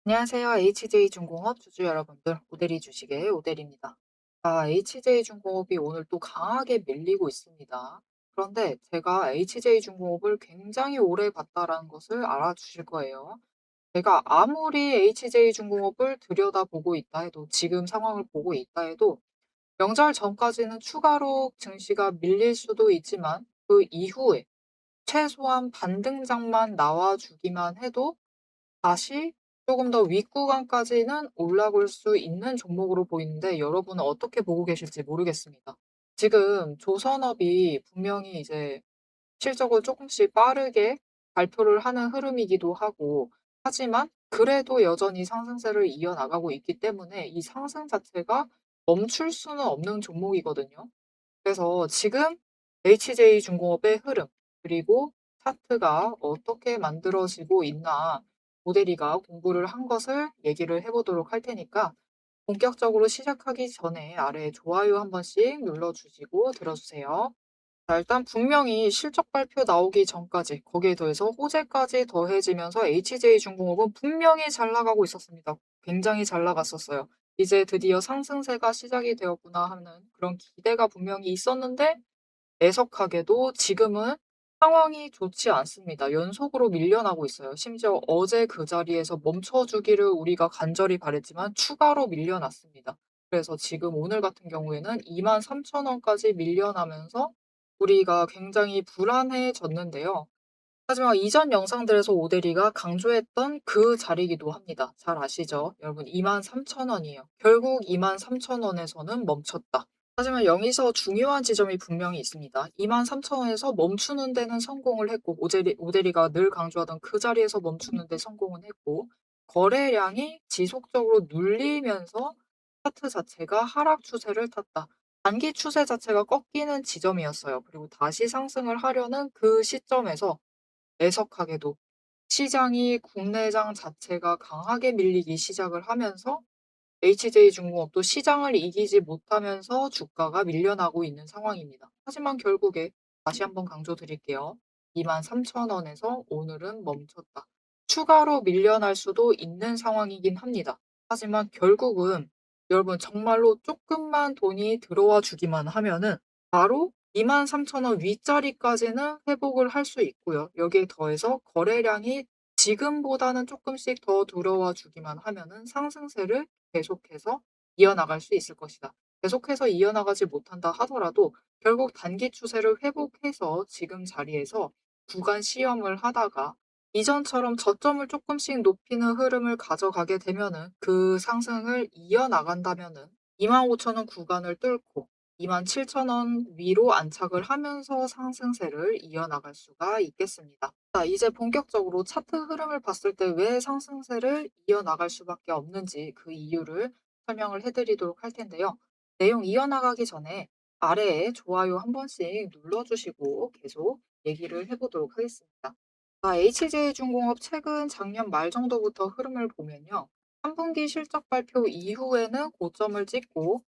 안녕하세요. HJ중공업 주주 여러분들, 오대리 주식의 오대리입니다. HJ중공업이 오늘 또 강하게 밀리고 있습니다. 그런데 제가 HJ중공업을 굉장히 오래 봤다라는 것을 알아주실 거예요. 제가 아무리 HJ중공업을 들여다보고 있다 해도, 지금 상황을 보고 있다 해도, 명절 전까지는 추가로 증시가 밀릴 수도 있지만, 그 이후에 최소한 반등장만 나와주기만 해도 다시 조금 더 윗구간까지는 올라볼 수 있는 종목으로 보이는데, 여러분은 어떻게 보고 계실지 모르겠습니다. 지금 조선업이 분명히 이제 실적을 조금씩 빠르게 발표를 하는 흐름이기도 하고, 하지만 그래도 여전히 상승세를 이어나가고 있기 때문에 이 상승 자체가 멈출 수는 없는 종목이거든요. 그래서 지금 HJ중공업의 흐름, 그리고 차트가 어떻게 만들어지고 있나 모델이가 공부를 한 것을 얘기를 해 보도록 할 테니까, 본격적으로 시작하기 전에 아래 좋아요 한 번씩 눌러 주시고 들어 주세요. 자, 일단 분명히 실적 발표 나오기 전까지, 거기에 더해서 호재까지 더해지면서 HJ중공업은 분명히 잘 나가고 있었습니다. 굉장히 잘 나갔었어요. 이제 드디어 상승세가 시작이 되었구나 하는 그런 기대가 분명히 있었는데, 애석하게도 지금은 상황이 좋지 않습니다. 연속으로 밀려나고 있어요. 심지어 어제 그 자리에서 멈춰주기를 우리가 간절히 바랐지만 추가로 밀려났습니다. 그래서 지금 오늘 같은 경우에는 23,000원까지 밀려나면서 우리가 굉장히 불안해졌는데요. 하지만 이전 영상들에서 오대리가 강조했던 그 자리이기도 합니다. 잘 아시죠? 여러분, 23,000원이에요. 결국 23,000원에서는 멈췄다. 하지만 여기서 중요한 지점이 분명히 있습니다. 23,000원에서 멈추는 데는 성공을 했고, 오대리가 늘 강조하던 그 자리에서 멈추는 데 성공은 했고, 거래량이 지속적으로 눌리면서 차트 자체가 하락 추세를 탔다. 단기 추세 자체가 꺾이는 지점이었어요. 그리고 다시 상승을 하려는 그 시점에서 애석하게도 시장이 국내장 자체가 강하게 밀리기 시작을 하면서 HJ중공업도 시장을 이기지 못하면서 주가가 밀려나고 있는 상황입니다. 하지만 결국에 다시 한번 강조드릴게요. 23,000원에서 오늘은 멈췄다. 추가로 밀려날 수도 있는 상황이긴 합니다. 하지만 결국은 여러분, 정말로 조금만 돈이 들어와 주기만 하면은 바로 23,000원 윗자리까지는 회복을 할 수 있고요. 여기에 더해서 거래량이 지금보다는 조금씩 더 들어와 주기만 하면은 상승세를 계속해서 이어나갈 수 있을 것이다. 계속해서 이어나가지 못한다 하더라도 결국 단기 추세를 회복해서 지금 자리에서 구간 시험을 하다가 이전처럼 저점을 조금씩 높이는 흐름을 가져가게 되면은, 그 상승을 이어나간다면은 25,000원 구간을 뚫고 27,000원 위로 안착을 하면서 상승세를 이어나갈 수가 있겠습니다. 자, 이제 본격적으로 차트 흐름을 봤을 때 왜 상승세를 이어나갈 수밖에 없는지 그 이유를 설명을 해드리도록 할 텐데요. 내용 이어나가기 전에 아래에 좋아요 한 번씩 눌러주시고 계속 얘기를 해보도록 하겠습니다. HJ중공업 최근 작년 말 정도부터 흐름을 보면요. 3분기 실적 발표 이후에는 고점을 찍고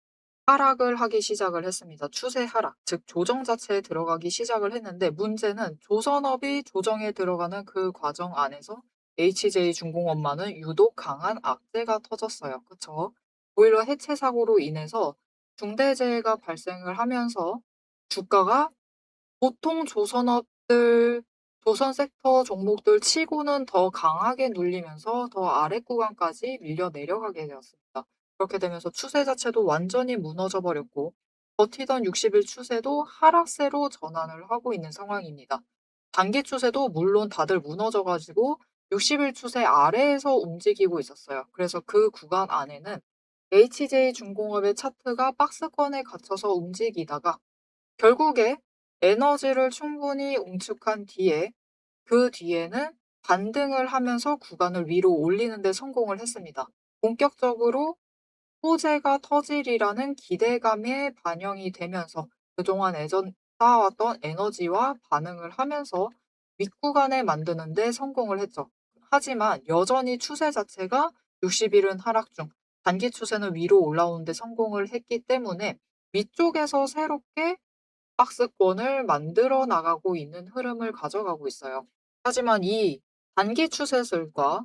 하락을 하기 시작을 했습니다. 추세 하락, 즉 조정 자체에 들어가기 시작을 했는데, 문제는 조선업이 조정에 들어가는 그 과정 안에서 HJ중공업만은 유독 강한 악재가 터졌어요. 그쵸? 보일러 해체 사고로 인해서 중대재해가 발생을 하면서 주가가 보통 조선 섹터 종목들 치고는 더 강하게 눌리면서 더 아래 구간까지 밀려 내려가게 되었습니다. 그렇게 되면서 추세 자체도 완전히 무너져 버렸고, 버티던 60일 추세도 하락세로 전환을 하고 있는 상황입니다. 단기 추세도 물론 다들 무너져 가지고 60일 추세 아래에서 움직이고 있었어요. 그래서 그 구간 안에는 HJ중공업의 차트가 박스권에 갇혀서 움직이다가 결국에 에너지를 충분히 응축한 뒤에, 그 뒤에는 반등을 하면서 구간을 위로 올리는 데 성공을 했습니다. 본격적으로 호재가 터지리라는 기대감에 반영이 되면서 그동안 쌓아왔던 에너지와 반응을 하면서 윗구간에 만드는 데 성공을 했죠. 하지만 여전히 추세 자체가 60일은 하락 중, 단기 추세는 위로 올라오는 데 성공을 했기 때문에 위쪽에서 새롭게 박스권을 만들어 나가고 있는 흐름을 가져가고 있어요. 하지만 이 단기 추세들과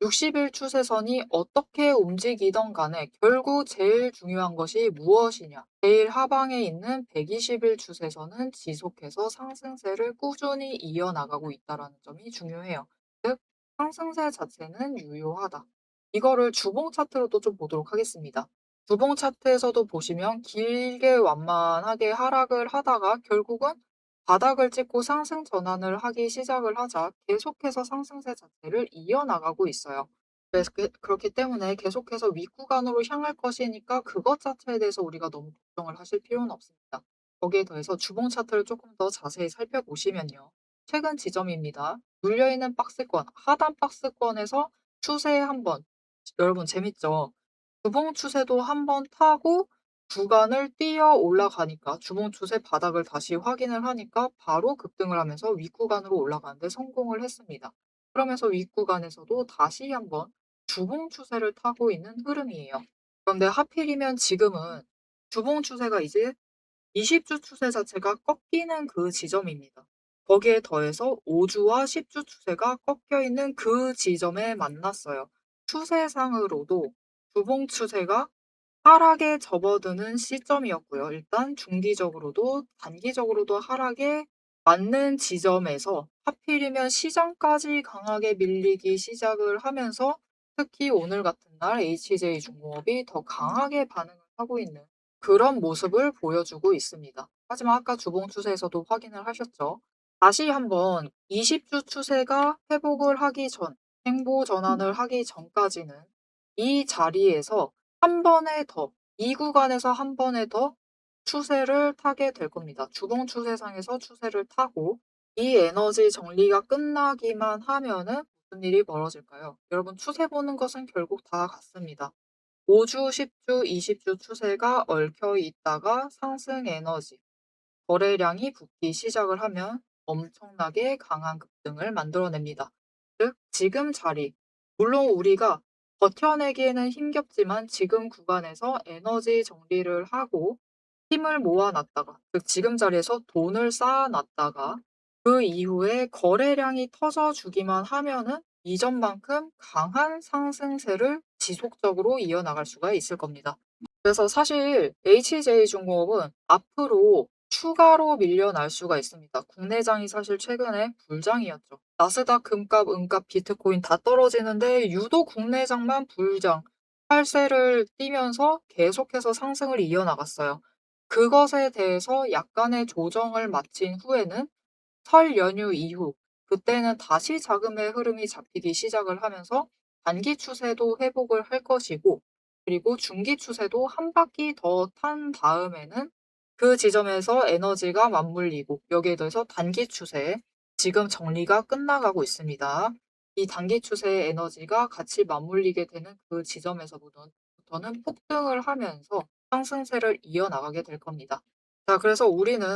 60일 추세선이 어떻게 움직이든 간에 결국 제일 중요한 것이 무엇이냐? 제일 하방에 있는 120일 추세선은 지속해서 상승세를 꾸준히 이어나가고 있다는 점이 중요해요. 즉, 상승세 자체는 유효하다. 이거를 주봉 차트로도 좀 보도록 하겠습니다. 주봉 차트에서도 보시면 길게 완만하게 하락을 하다가 결국은 바닥을 찍고 상승 전환을 하기 시작을 하자 계속해서 상승세 자체를 이어나가고 있어요. 그래서 그렇기 때문에 계속해서 윗구간으로 향할 것이니까 그것 자체에 대해서 우리가 너무 걱정을 하실 필요는 없습니다. 거기에 더해서 주봉 차트를 조금 더 자세히 살펴보시면요. 최근 지점입니다. 눌려있는 박스권, 하단 박스권에서 추세 한번, 여러분 재밌죠? 주봉 추세도 한번 타고 구간을 뛰어 올라가니까 주봉 추세 바닥을 다시 확인을 하니까 바로 급등을 하면서 윗구간으로 올라가는데 성공을 했습니다. 그러면서 윗구간에서도 다시 한번 주봉 추세를 타고 있는 흐름이에요. 그런데 하필이면 지금은 주봉 추세가 이제 20주 추세 자체가 꺾이는 그 지점입니다. 거기에 더해서 5주와 10주 추세가 꺾여 있는 그 지점에 만났어요. 추세상으로도 주봉 추세가 하락에 접어드는 시점이었고요. 일단 중기적으로도 단기적으로도 하락에 맞는 지점에서 하필이면 시장까지 강하게 밀리기 시작을 하면서 특히 오늘 같은 날 HJ중공업이 더 강하게 반응을 하고 있는 그런 모습을 보여주고 있습니다. 하지만 아까 주봉 추세에서도 확인을 하셨죠. 다시 한번 20주 추세가 회복을 하기 전, 행보 전환을 하기 전까지는 이 자리에서 한 번에 더, 이 구간에서 한 번에 더 추세를 타게 될 겁니다. 주봉 추세상에서 추세를 타고 이 에너지 정리가 끝나기만 하면은 무슨 일이 벌어질까요? 여러분 추세 보는 것은 결국 다 같습니다. 5주, 10주, 20주 추세가 얽혀 있다가 상승 에너지, 거래량이 붙기 시작을 하면 엄청나게 강한 급등을 만들어냅니다. 즉, 지금 자리. 물론 우리가 버텨내기에는 힘겹지만 지금 구간에서 에너지 정리를 하고 힘을 모아놨다가, 즉 지금 자리에서 돈을 쌓아놨다가 그 이후에 거래량이 터져주기만 하면은 이전만큼 강한 상승세를 지속적으로 이어나갈 수가 있을 겁니다. 그래서 사실 HJ중공업은 앞으로 추가로 밀려날 수가 있습니다. 국내장이 사실 최근에 불장이었죠. 나스닥, 금값, 은값, 비트코인 다 떨어지는데 유독 국내장만 불장, 팔세를 띠면서 계속해서 상승을 이어나갔어요. 그것에 대해서 약간의 조정을 마친 후에는 설 연휴 이후 그때는 다시 자금의 흐름이 잡히기 시작을 하면서 단기 추세도 회복을 할 것이고 그리고 중기 추세도 한 바퀴 더 탄 다음에는 그 지점에서 에너지가 맞물리고 여기에 더해서 단기 추세 지금 정리가 끝나가고 있습니다. 이 단기 추세의 에너지가 같이 맞물리게 되는 그 지점에서부터는 폭등을 하면서 상승세를 이어나가게 될 겁니다. 자, 그래서 우리는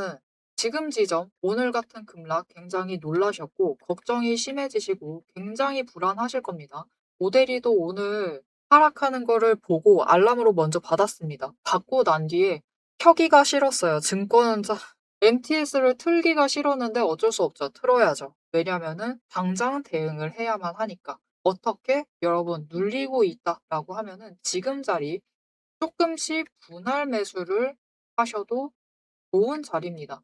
지금 지점, 오늘 같은 급락 굉장히 놀라셨고 걱정이 심해지시고 굉장히 불안하실 겁니다. 모델이도 오늘 하락하는 거를 보고 알람으로 먼저 받았습니다. 받고 난 뒤에 켜기가 싫었어요. 증권자 MTS를 틀기가 싫었는데 어쩔 수 없죠. 틀어야죠. 왜냐면은 당장 대응을 해야만 하니까. 어떻게? 여러분 눌리고 있다라고 하면은 지금 자리 조금씩 분할 매수를 하셔도 좋은 자리입니다.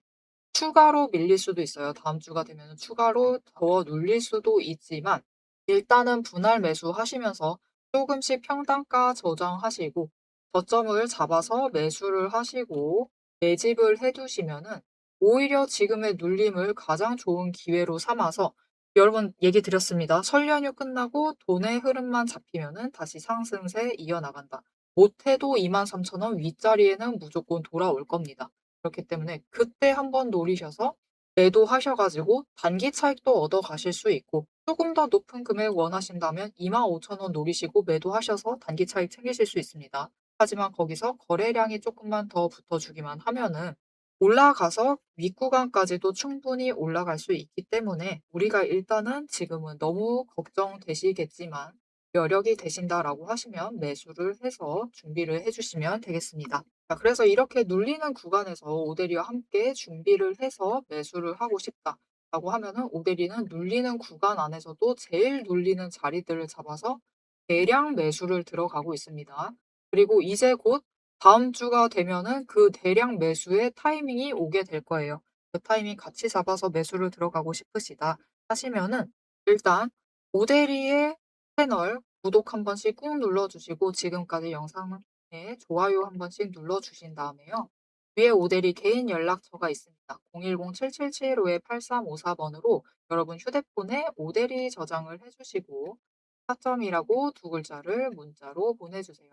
추가로 밀릴 수도 있어요. 다음 주가 되면 추가로 더 눌릴 수도 있지만 일단은 분할 매수하시면서 조금씩 평단가 저장하시고 저점을 잡아서 매수를 하시고 매집을 해두시면은 오히려 지금의 눌림을 가장 좋은 기회로 삼아서 여러분 얘기 드렸습니다. 설 연휴 끝나고 돈의 흐름만 잡히면은 다시 상승세 이어나간다. 못해도 23,000원 윗자리에는 무조건 돌아올 겁니다. 그렇기 때문에 그때 한번 노리셔서 매도하셔 가지고 단기 차익도 얻어 가실 수 있고 조금 더 높은 금액 원하신다면 25,000원 노리시고 매도하셔서 단기 차익 챙기실 수 있습니다. 하지만 거기서 거래량이 조금만 더 붙어주기만 하면은 올라가서 윗구간까지도 충분히 올라갈 수 있기 때문에 우리가 일단은 지금은 너무 걱정되시겠지만 여력이 되신다라고 하시면 매수를 해서 준비를 해주시면 되겠습니다. 자, 그래서 이렇게 눌리는 구간에서 오데리와 함께 준비를 해서 매수를 하고 싶다. 있다고 하면은 오데리는 눌리는 구간 안에서도 제일 눌리는 자리들을 잡아서 대량 매수를 들어가고 있습니다. 그리고 이제 곧 다음 주가 되면은 그 대량 매수의 타이밍이 오게 될 거예요. 그 타이밍 같이 잡아서 매수를 들어가고 싶으시다 하시면은 일단 오데리의 채널 구독 한 번씩 꾹 눌러주시고 지금까지 영상에 좋아요 한 번씩 눌러주신 다음에요. 위에 오데리 개인 연락처가 있습니다. 010-7775-8354번으로 여러분 휴대폰에 오데리 저장을 해주시고 타점이라고 두 글자를 문자로 보내주세요.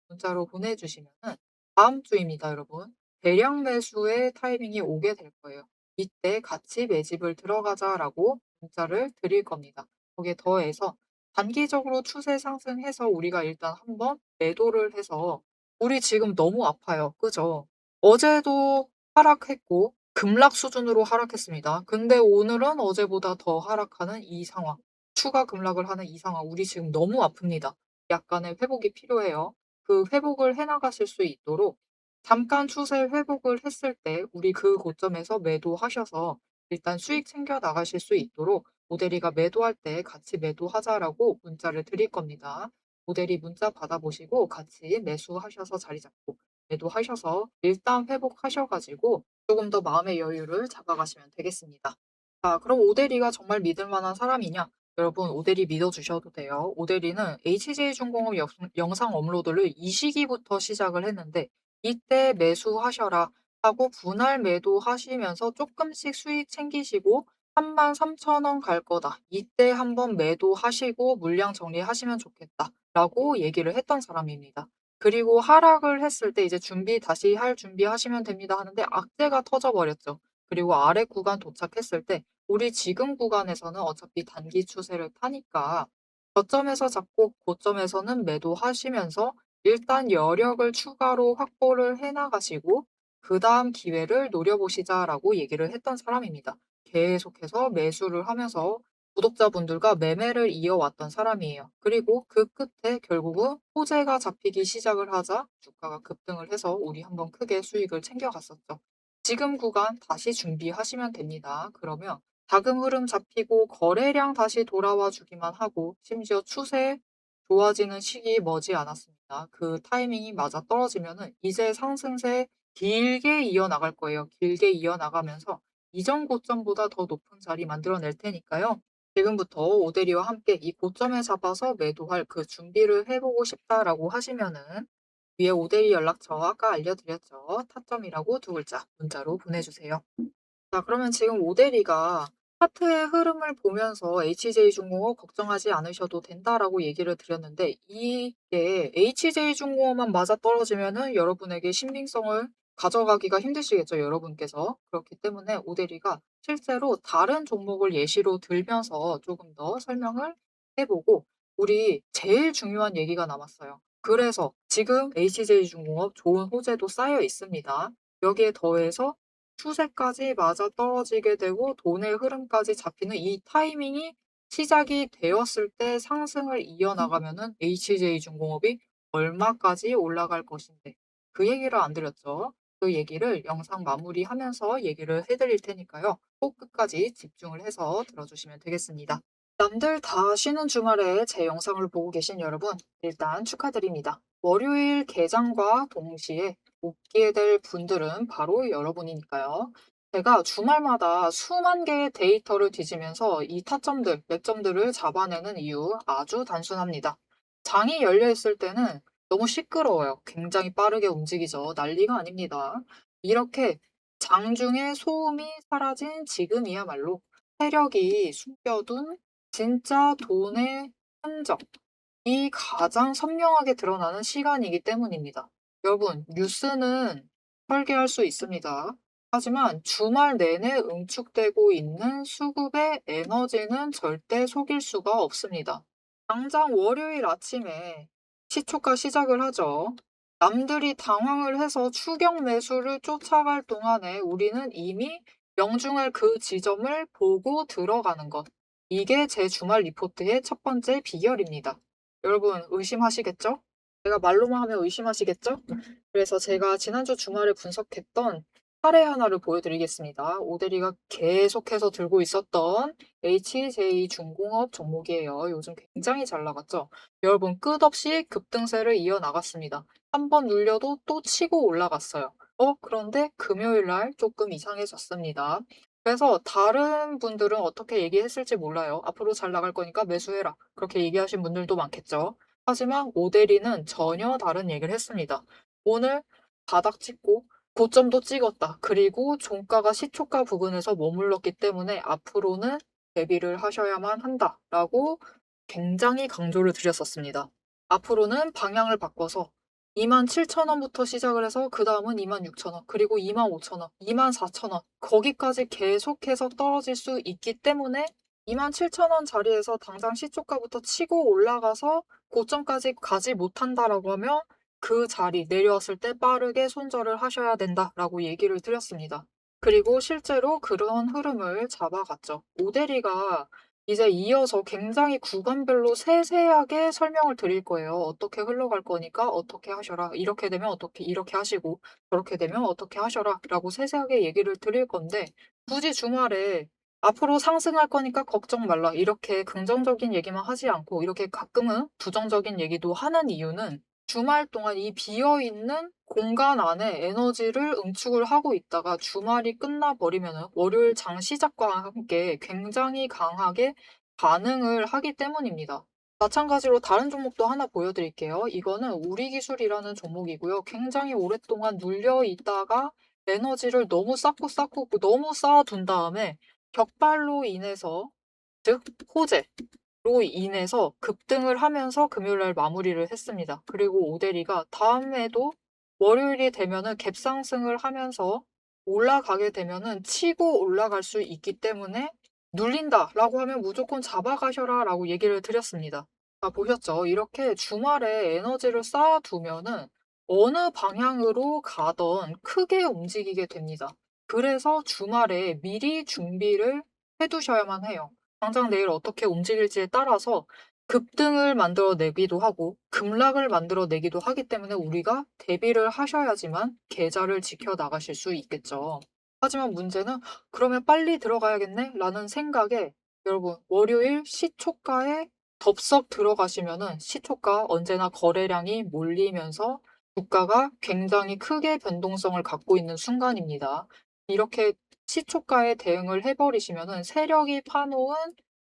문자로 보내주시면은 다음 주입니다, 여러분. 대량 매수의 타이밍이 오게 될 거예요. 이때 같이 매집을 들어가자라고 문자를 드릴 겁니다. 거기에 더해서 단기적으로 추세 상승해서 우리가 일단 한번 매도를 해서 우리 지금 너무 아파요. 그죠? 어제도 하락했고 급락 수준으로 하락했습니다. 근데 오늘은 어제보다 더 하락하는 이 상황. 추가 급락을 하는 이 상황. 우리 지금 너무 아픕니다. 약간의 회복이 필요해요. 그 회복을 해 나가실 수 있도록 잠깐 추세 회복을 했을 때 우리 그 고점에서 매도하셔서 일단 수익 챙겨 나가실 수 있도록 모델이가 매도할 때 같이 매도하자라고 문자를 드릴 겁니다. 모델이 문자 받아보시고 같이 매수하셔서 자리 잡고 매도하셔서 일단 회복하셔 가지고 조금 더 마음의 여유를 잡아가시면 되겠습니다. 자, 그럼 오대리가 정말 믿을 만한 사람이냐? 여러분, 오대리 믿어주셔도 돼요. 오대리는 HJ중공업 영상 업로드를 이 시기부터 시작을 했는데 이때 매수하셔라 하고 분할 매도하시면서 조금씩 수익 챙기시고 33,000원 갈 거다. 이때 한번 매도하시고 물량 정리하시면 좋겠다. 라고 얘기를 했던 사람입니다. 그리고 하락을 했을 때 이제 다시 할 준비하시면 됩니다 하는데 악재가 터져버렸죠. 그리고 아래 구간 도착했을 때 우리 지금 구간에서는 어차피 단기 추세를 타니까 저점에서 잡고 고점에서는 매도하시면서 일단 여력을 추가로 확보를 해 나가시고 그다음 기회를 노려보시자라고 얘기를 했던 사람입니다. 계속해서 매수를 하면서 구독자분들과 매매를 이어왔던 사람이에요. 그리고 그 끝에 결국은 호재가 잡히기 시작을 하자 주가가 급등을 해서 우리 한번 크게 수익을 챙겨갔었죠. 지금 구간 다시 준비하시면 됩니다. 그러면 자금 흐름 잡히고 거래량 다시 돌아와 주기만 하고 심지어 추세 좋아지는 시기 머지 않았습니다. 그 타이밍이 맞아떨어지면은 이제 상승세 길게 이어나갈 거예요. 길게 이어나가면서 이전 고점보다 더 높은 자리 만들어낼 테니까요. 지금부터 오대리와 함께 이 고점에 잡아서 매도할 그 준비를 해보고 싶다라고 하시면은 위에 오대리 연락처 아까 알려드렸죠. 타점이라고 두 글자 문자로 보내주세요. 자, 그러면 지금 오대리가 차트의 흐름을 보면서 HJ중공업 걱정하지 않으셔도 된다라고 얘기를 드렸는데 이게 HJ중공업만 맞아떨어지면은 여러분에게 신빙성을 가져가기가 힘드시겠죠, 여러분께서. 그렇기 때문에 오대리가 실제로 다른 종목을 예시로 들면서 조금 더 설명을 해보고 우리 제일 중요한 얘기가 남았어요. 그래서 지금 HJ중공업 좋은 호재도 쌓여 있습니다. 여기에 더해서 추세까지 맞아떨어지게 되고 돈의 흐름까지 잡히는 이 타이밍이 시작이 되었을 때 상승을 이어나가면은 HJ중공업이 얼마까지 올라갈 것인데 그 얘기를 안 드렸죠. 그 얘기를 영상 마무리하면서 얘기를 해드릴 테니까요. 꼭 끝까지 집중을 해서 들어주시면 되겠습니다. 남들 다 쉬는 주말에 제 영상을 보고 계신 여러분, 일단 축하드립니다. 월요일 개장과 동시에 웃게 될 분들은 바로 여러분이니까요. 제가 주말마다 수만 개의 데이터를 뒤지면서 이 타점들, 매점들을 잡아내는 이유 아주 단순합니다. 장이 열려 있을 때는 너무 시끄러워요. 굉장히 빠르게 움직이죠. 난리가 아닙니다. 이렇게 장중에 소음이 사라진 지금이야말로 세력이 숨겨둔 진짜 돈의 흔적, 이 가장 선명하게 드러나는 시간이기 때문입니다. 여러분, 뉴스는 설계할 수 있습니다. 하지만 주말 내내 응축되고 있는 수급의 에너지는 절대 속일 수가 없습니다. 당장 월요일 아침에 시초가 시작을 하죠. 남들이 당황을 해서 추격 매수를 쫓아갈 동안에 우리는 이미 명중할 그 지점을 보고 들어가는 것. 이게 제 주말 리포트의 첫 번째 비결입니다. 여러분 의심하시겠죠? 제가 말로만 하면 의심하시겠죠? 그래서 제가 지난주 주말에 분석했던 사례 하나를 보여드리겠습니다. 오대리가 계속해서 들고 있었던 HJ중공업 종목이에요. 요즘 굉장히 잘 나갔죠. 여러분 끝없이 급등세를 이어나갔습니다. 한 번 눌려도 또 치고 올라갔어요. 그런데 금요일 날 조금 이상해졌습니다. 그래서 다른 분들은 어떻게 얘기했을지 몰라요. 앞으로 잘 나갈 거니까 매수해라. 그렇게 얘기하신 분들도 많겠죠. 하지만 오대리는 전혀 다른 얘기를 했습니다. 오늘 바닥 찍고 고점도 찍었다. 그리고 종가가 시초가 부근에서 머물렀기 때문에 앞으로는 대비를 하셔야만 한다라고 굉장히 강조를 드렸었습니다. 앞으로는 방향을 바꿔서 27,000원부터 시작을 해서 그다음은 26,000원, 그리고 25,000원, 24,000원 거기까지 계속해서 떨어질 수 있기 때문에 27,000원 자리에서 당장 시초가부터 치고 올라가서 고점까지 가지 못한다라고 하면 그 자리 내려왔을 때 빠르게 손절을 하셔야 된다라고 얘기를 드렸습니다. 그리고 실제로 그런 흐름을 잡아갔죠. 오대리가 이제 이어서 굉장히 구간별로 세세하게 설명을 드릴 거예요. 어떻게 흘러갈 거니까 어떻게 하셔라. 이렇게 되면 어떻게 이렇게 하시고 저렇게 되면 어떻게 하셔라 라고 세세하게 얘기를 드릴 건데 굳이 주말에 앞으로 상승할 거니까 걱정 말라. 이렇게 긍정적인 얘기만 하지 않고 이렇게 가끔은 부정적인 얘기도 하는 이유는 주말 동안 이 비어있는 공간 안에 에너지를 응축을 하고 있다가 주말이 끝나버리면은 월요일 장 시작과 함께 굉장히 강하게 반응을 하기 때문입니다. 마찬가지로 다른 종목도 하나 보여드릴게요. 이거는 우리기술이라는 종목이고요. 굉장히 오랫동안 눌려 있다가 에너지를 너무 쌓고 너무 쌓아둔 다음에 격발로 인해서 즉 호재로 인해서 급등을 하면서 금요일 날 마무리를 했습니다. 그리고 오대리가 다음에도 월요일이 되면은 갭상승을 하면서 올라가게 되면은 치고 올라갈 수 있기 때문에 눌린다라고 하면 무조건 잡아가셔라라고 얘기를 드렸습니다. 보셨죠? 이렇게 주말에 에너지를 쌓아두면은 어느 방향으로 가던 크게 움직이게 됩니다. 그래서 주말에 미리 준비를 해두셔야만 해요. 당장 내일 어떻게 움직일지에 따라서 급등을 만들어내기도 하고 급락을 만들어내기도 하기 때문에 우리가 대비를 하셔야지만 계좌를 지켜나가실 수 있겠죠. 하지만 문제는 '그러면 빨리 들어가야겠네.' 라는 생각에 여러분 월요일 시초가에 덥석 들어가시면은 시초가 언제나 거래량이 몰리면서 주가가 굉장히 크게 변동성을 갖고 있는 순간입니다. 이렇게 시초가에 대응을 해 버리시면은 세력이 파놓은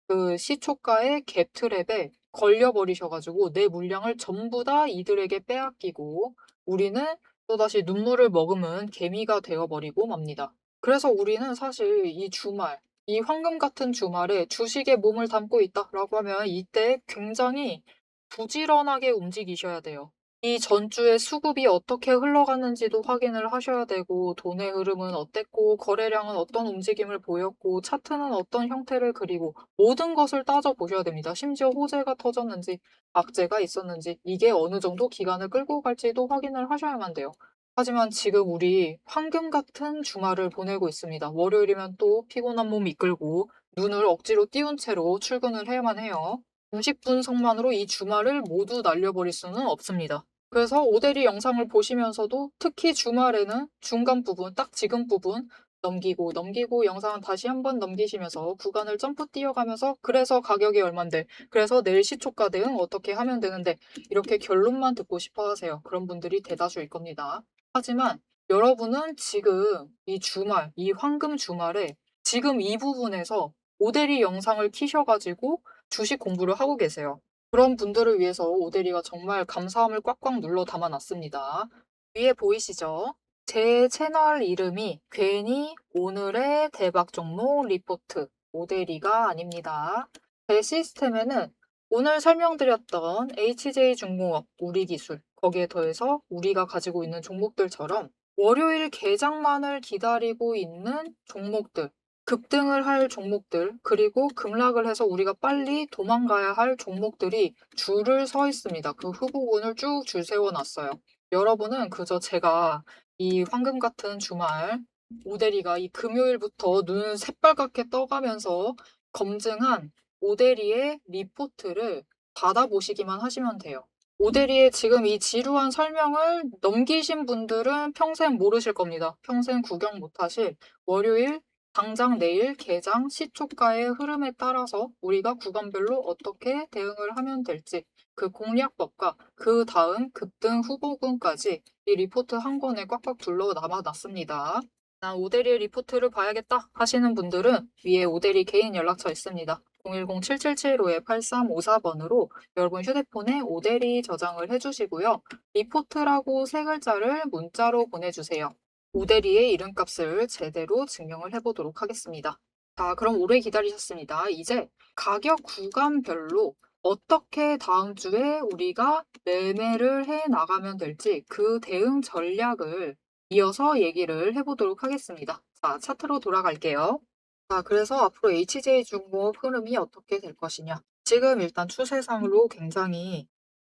그 시초가의 갭 트랩에 걸려 버리셔 가지고 내 물량을 전부 다 이들에게 빼앗기고 우리는 또다시 눈물을 머금은 개미가 되어 버리고 맙니다. 그래서 우리는 사실 이 주말, 이 황금 같은 주말에 '주식에 몸을 담고 있다.'라고 하면 이때 굉장히 부지런하게 움직이셔야 돼요. 이 전주의 수급이 어떻게 흘러갔는지도 확인을 하셔야 되고 돈의 흐름은 어땠고 거래량은 어떤 움직임을 보였고 차트는 어떤 형태를 그리고 모든 것을 따져 보셔야 됩니다. 심지어 호재가 터졌는지 악재가 있었는지 이게 어느 정도 기간을 끌고 갈지도 확인을 하셔야만 돼요. 하지만 지금 우리 황금 같은 주말을 보내고 있습니다. 월요일이면 또 피곤한 몸 이끌고 눈을 억지로 띄운 채로 출근을 해야만 해요. 90분석만으로 이 주말을 모두 날려버릴 수는 없습니다. 그래서 오대리 영상을 보시면서도 특히 주말에는 중간 부분, 딱 지금 부분 넘기고 영상은 다시 한번 넘기시면서 구간을 점프 뛰어가면서 그래서 가격이 얼만데, 그래서 내일 시초가 대응 어떻게 하면 되는데 이렇게 결론만 듣고 싶어 하세요. 그런 분들이 대다수일 겁니다. 하지만 여러분은 지금 이 주말, 이 황금 주말에 지금 이 부분에서 오대리 영상을 키셔가지고 주식 공부를 하고 계세요. 그런 분들을 위해서 오대리가 정말 감사함을 꽉꽉 눌러 담아 놨습니다. 위에 보이시죠? 제 채널 이름이 괜히 오늘의 대박 종목 리포트 오대리가 아닙니다. 제 시스템에는 오늘 설명드렸던 HJ중공업, 우리기술, 거기에 더해서 우리가 가지고 있는 종목들처럼 월요일 개장만을 기다리고 있는 종목들, 급등을 할 종목들, 그리고 급락을 해서 우리가 빨리 도망가야 할 종목들이 줄을 서 있습니다. 그 후보군을 쭉 줄 세워놨어요. 여러분은 그저 제가 이 황금 같은 주말 오대리가 이 금요일부터 눈 새빨갛게 떠가면서 검증한 오대리의 리포트를 받아보시기만 하시면 돼요. 오대리의 지금 이 지루한 설명을 넘기신 분들은 평생 모르실 겁니다. 평생 구경 못하실 월요일, 당장 내일 개장 시초가의 흐름에 따라서 우리가 구간별로 어떻게 대응을 하면 될지 그 공략법과 그 다음 급등 후보군까지 이 리포트 한 권에 꽉꽉 둘러 남아놨습니다. 난 오대리의 리포트를 봐야겠다 하시는 분들은 위에 오대리 개인 연락처 있습니다. 010-7775-8354번으로 여러분 휴대폰에 오대리 저장을 해주시고요. 리포트라고 세 글자를 문자로 보내주세요. 오대리의 이름값을 제대로 증명을 해보도록 하겠습니다. 자, 그럼 오래 기다리셨습니다. 이제 가격 구간별로 어떻게 다음 주에 우리가 매매를 해 나가면 될지 그 대응 전략을 이어서 얘기를 해보도록 하겠습니다. 자, 차트로 돌아갈게요. 자, 그래서 앞으로 HJ중공업 흐름이 어떻게 될 것이냐. 지금 일단 추세상으로 굉장히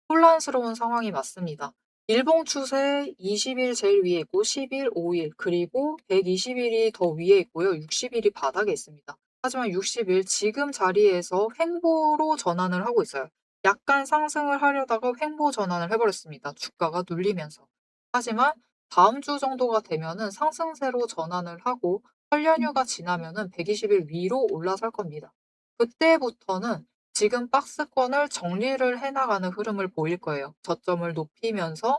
혼란스러운 상황이 맞습니다. 일봉 추세 20일 제일 위에 있고 10일, 5일, 그리고 120일이 더 위에 있고요. 60일이 바닥에 있습니다. 하지만 60일 지금 자리에서 횡보로 전환을 하고 있어요. 약간 상승을 하려다가 횡보 전환을 해버렸습니다. 주가가 눌리면서. 하지만 다음 주 정도가 되면은 상승세로 전환을 하고 설 연휴가 지나면은 120일 위로 올라설 겁니다. 그때부터는 지금 박스권을 정리를 해나가는 흐름을 보일 거예요. 저점을 높이면서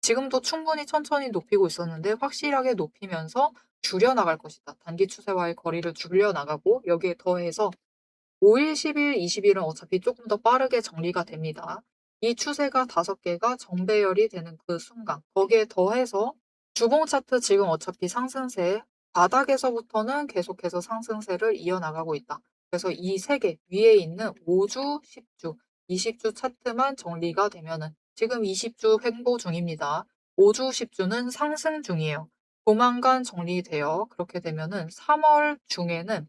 지금도 충분히 천천히 높이고 있었는데 확실하게 높이면서 줄여나갈 것이다. 단기 추세와의 거리를 줄여나가고 여기에 더해서 5일, 10일, 20일은 어차피 조금 더 빠르게 정리가 됩니다. 이 추세가 5개가 정배열이 되는 그 순간 거기에 더해서 주봉 차트 지금 어차피 상승세 바닥에서부터는 계속해서 상승세를 이어나가고 있다. 그래서 이 3개 위에 있는 5주, 10주, 20주 차트만 정리가 되면은 지금 20주 횡보 중입니다. 5주, 10주는 상승 중이에요. 조만간 정리되어 그렇게 되면은 3월 중에는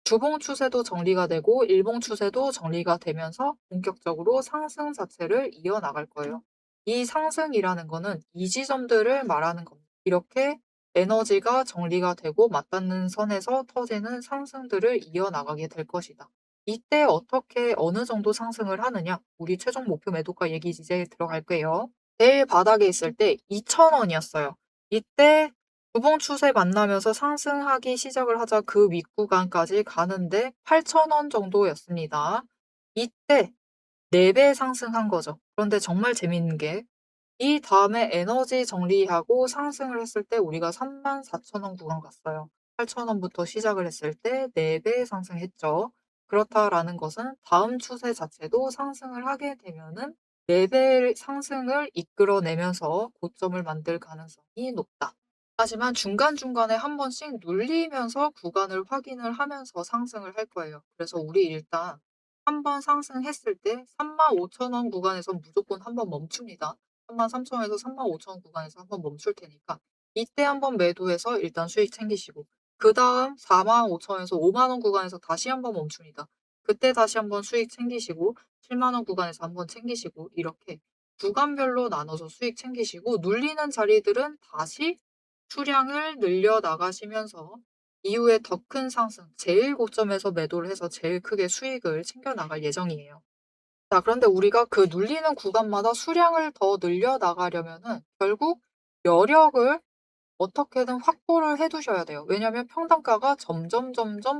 주봉 추세도 정리가 되고 일봉 추세도 정리가 되면서 본격적으로 상승 자체를 이어나갈 거예요. 이 상승이라는 거는 이 지점들을 말하는 겁니다. 이렇게 에너지가 정리가 되고 맞닿는 선에서 터지는 상승들을 이어나가게 될 것이다. 이때 어떻게 어느 정도 상승을 하느냐? 우리 최종 목표 매도가 얘기 이제 들어갈게요. 제일 바닥에 있을 때 2,000원이었어요. 이때 주봉 추세 만나면서 상승하기 시작을 하자 그 윗구간까지 가는데 8,000원 정도였습니다. 이때 4배 상승한 거죠. 그런데 정말 재밌는 게 이 다음에 에너지 정리하고 상승을 했을 때 우리가 34,000원 구간 갔어요. 8,000원부터 시작을 했을 때 4배 상승했죠. 그렇다라는 것은 다음 추세 자체도 상승을 하게 되면은 4배 상승을 이끌어내면서 고점을 만들 가능성이 높다. 하지만 중간중간에 한 번씩 눌리면서 구간을 확인을 하면서 상승을 할 거예요. 그래서 우리 일단 한 번 상승했을 때 35,000원 구간에서 무조건 한 번 멈춥니다. 33,000원에서 35,000원 구간에서 한 번 멈출 테니까 이때 한 번 매도해서 일단 수익 챙기시고 그다음 45,000원에서 50,000원 구간에서 다시 한 번 멈춥니다. 그때 다시 한 번 수익 챙기시고 70,000원 구간에서 한 번 챙기시고 이렇게 구간별로 나눠서 수익 챙기시고 눌리는 자리들은 다시 수량을 늘려 나가시면서 이후에 더 큰 상승, 제일 고점에서 매도를 해서 제일 크게 수익을 챙겨 나갈 예정이에요. 자, 그런데 우리가 그 눌리는 구간마다 수량을 더 늘려 나가려면은 결국 여력을 어떻게든 확보를 해 두셔야 돼요. 왜냐하면 평단가가 점점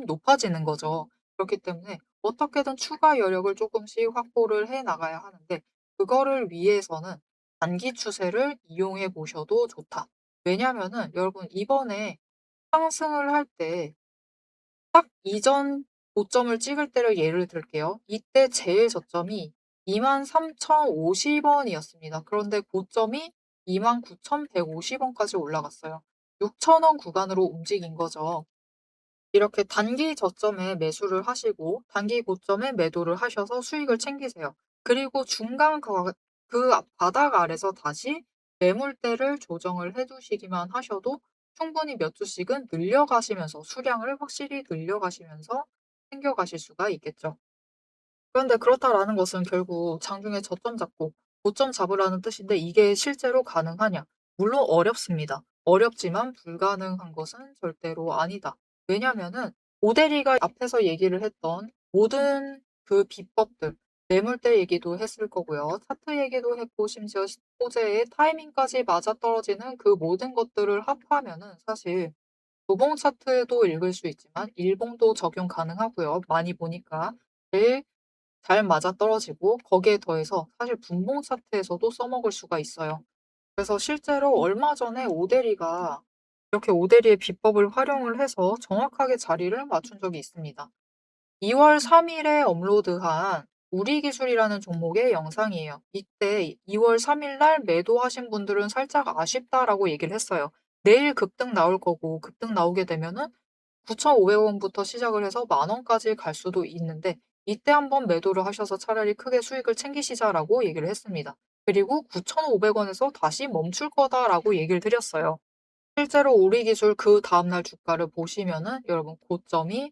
높아지는 거죠. 그렇기 때문에 어떻게든 추가 여력을 조금씩 확보를 해 나가야 하는데 그거를 위해서는 단기 추세를 이용해 보셔도 좋다. 왜냐하면은 여러분 이번에 상승을 할 때 딱 이전 고점을 찍을 때를 예를 들게요. 이때 제일 저점이 23,050원이었습니다. 그런데 고점이 29,150원까지 올라갔어요. 6,000원 구간으로 움직인 거죠. 이렇게 단기 저점에 매수를 하시고 단기 고점에 매도를 하셔서 수익을 챙기세요. 그리고 중간 그 바닥 아래서 다시 매물대를 조정을 해 두시기만 하셔도 충분히 몇 주씩은 늘려가시면서 수량을 확실히 늘려가시면서 챙겨가실 수가 있겠죠. 그런데 그렇다라는 것은 결국 장중에 저점 잡고 고점 잡으라는 뜻인데 이게 실제로 가능하냐? 물론 어렵습니다. 어렵지만 불가능한 것은 절대로 아니다. 왜냐면은 오대리가 앞에서 얘기를 했던 모든 그 비법들 매물대 얘기도 했을 거고요. 차트 얘기도 했고 심지어 호재의 타이밍까지 맞아떨어지는 그 모든 것들을 합하면은 사실 도봉 차트도 읽을 수 있지만 일봉도 적용 가능하고요. 많이 보니까 제일 잘 맞아떨어지고 거기에 더해서 사실 분봉 차트에서도 써먹을 수가 있어요. 그래서 실제로 얼마 전에 오대리가 이렇게 오대리의 비법을 활용을 해서 정확하게 자리를 맞춘 적이 있습니다. 2월 3 일에 업로드한 우리기술이라는 종목의 영상이에요. 이때 2월 3일 날 매도하신 분들은 살짝 아쉽다라고 얘기를 했어요. 내일 급등 나올 거고 급등 나오게 되면은 9,500 원부터 시작을 해서 10,000원까지 갈 수도 있는데 이때 한번 매도를 하셔서 차라리 크게 수익을 챙기시자라고 얘기를 했습니다. 그리고 9,500 원에서 다시 멈출 거다라고 얘기를 드렸어요. 실제로 우리기술 그 다음날 주가를 보시면은 여러분 고점이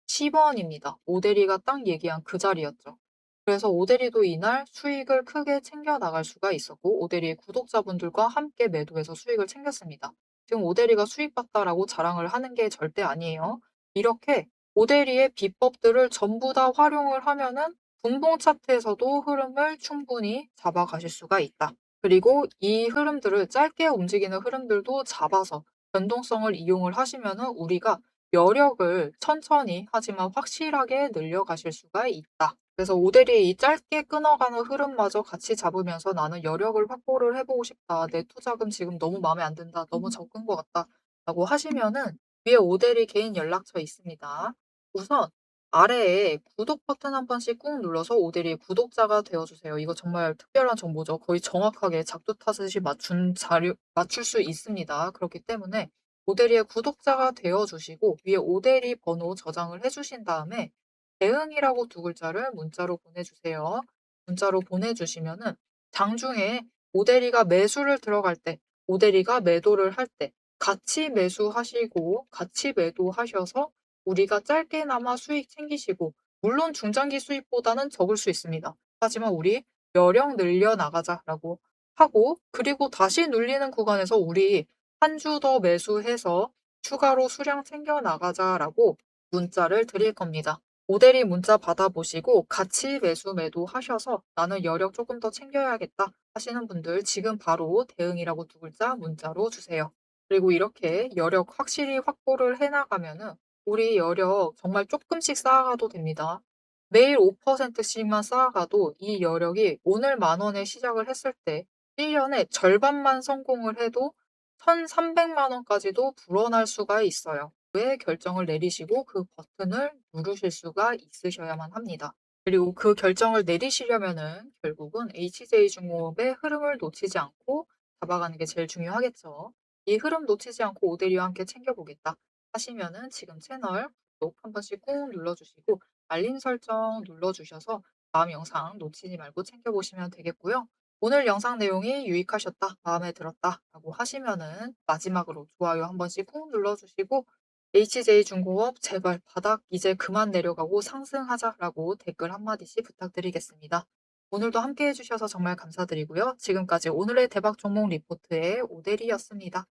10,010원입니다. 오대리가 딱 얘기한 그 자리였죠. 그래서 오대리도 이날 수익을 크게 챙겨 나갈 수가 있었고 오대리의 구독자분들과 함께 매도해서 수익을 챙겼습니다. 지금 오대리가 수익 봤다라고 자랑을 하는 게 절대 아니에요. 이렇게 오대리의 비법들을 전부 다 활용을 하면은 분봉 차트에서도 흐름을 충분히 잡아가실 수가 있다. 그리고 이 흐름들을 짧게 움직이는 흐름들도 잡아서 변동성을 이용을 하시면은 우리가 여력을 천천히 하지만 확실하게 늘려가실 수가 있다. 그래서 오대리의 이 짧게 끊어가는 흐름마저 같이 잡으면서 '나는 여력을 확보를 해 보고 싶다. 내 투자금 지금 너무 마음에 안 든다. 너무 적은 것 같다.'라고 하시면은 위에 오대리 개인 연락처 있습니다. 우선 아래에 구독 버튼 한 번씩 꾹 눌러서 오대리의 구독자가 되어 주세요. 이거 정말 특별한 정보죠. 거의 정확하게 작두 타듯이 맞출 수 있습니다. 그렇기 때문에 오대리의 구독자가 되어 주시고 위에 오대리 번호 저장을 해 주신 다음에 대응이라고 두 글자를 문자로 보내주세요. 문자로 보내주시면은 장중에 오대리가 매수를 들어갈 때, 오대리가 매도를 할 때 같이 매수하시고 같이 매도하셔서 우리가 짧게나마 수익 챙기시고 물론 중장기 수익보다는 적을 수 있습니다. 하지만 우리 여력 늘려 나가자라고 하고 그리고 다시 눌리는 구간에서 우리 한 주 더 매수해서 추가로 수량 챙겨 나가자라고 문자를 드릴 겁니다. 오대리 문자 받아보시고 같이 매수 매도하셔서 '나는 여력 조금 더 챙겨야겠다.' 하시는 분들 지금 바로 대응이라고 두 글자 문자로 주세요. 그리고 이렇게 여력 확실히 확보를 해 나가면은 우리 여력 정말 조금씩 쌓아가도 됩니다. 매일 5% 씩만 쌓아가도 이 여력이 오늘 10,000원에 시작을 했을 때 1 년에 절반만 성공을 해도 1,300만 원까지도 불어날 수가 있어요. 왜 결정을 내리시고 그 버튼을 누르실 수가 있으셔야만 합니다. 그리고 그 결정을 내리시려면은 결국은 HJ중공업의 흐름을 놓치지 않고 잡아가는 게 제일 중요하겠죠. 이 흐름 놓치지 않고 오대리와 함께 챙겨보겠다 하시면은 지금 채널 구독 한 번씩 꾹 눌러주시고 알림 설정 눌러주셔서 다음 영상 놓치지 말고 챙겨보시면 되겠고요. 오늘 영상 내용이 유익하셨다, 마음에 들었다 라고 하시면은 마지막으로 좋아요 한 번씩 꾹 눌러주시고 HJ중공업 제발 바닥 이제 그만 내려가고 상승하자라고 댓글 한마디씩 부탁드리겠습니다. 오늘도 함께 해주셔서 정말 감사드리고요. 지금까지 오늘의 대박 종목 리포트의 오대리였습니다.